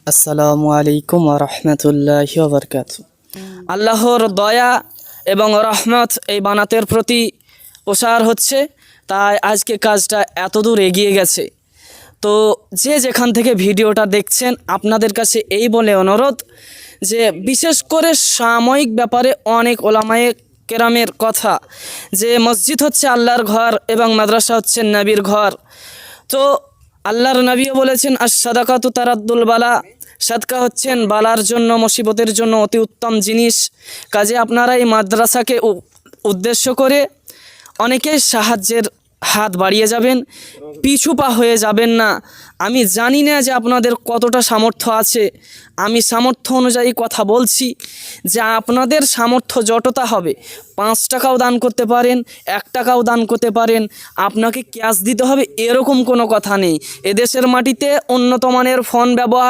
আসসালামু আলাইকুম ওয়া রাহমাতুল্লাহি ওয়া বারাকাতুহু। আল্লাহর দয়া এবং রহমত এই বানাতের প্রতি প্রসার হচ্ছে, তাই আজকে কাজটা এত দূর এগিয়ে গেছে। তো যে যেখান থেকে ভিডিওটা দেখছেন, আপনাদের কাছে এই বলে অনুরোধ যে বিশেষ করে সাময়িক ব্যাপারে অনেক ওলামায়ে কেরামের কথা যে মসজিদ হচ্ছে আল্লাহর ঘর এবং মাদ্রাসা হচ্ছে নবীর ঘর। তো আল্লাহর নবীও বলেছেন আশ-সাদাকাতু তারাদ্দুল বালা, সাদকা হচ্ছেন বালার জন্য, মুসিবতের জন্য অতি উত্তম জিনিস। কাজে আপনারা এই মাদ্রাসাকে উদ্দেশ্য করে অনেকেই সাহায্যের হাত বাড়িয়ে যাবেন, পিছু পা হয়ে যাবেন না। আমি জানি না যে আপনাদের কতটা সামর্থ্য আছে, আমি সামর্থ্য অনুযায়ী কথা বলছি যে আপনাদের সামর্থ্য যতটা হবে, 5 টাকাও দান করতে পারেন, 1 টাকাও দান করতে পারেন, আপনাকে ক্যাশ দিতে হবে এরকম কোনো কথা নেই। এদেশের মাটিতে উন্নত মানের ফোন ব্যবহার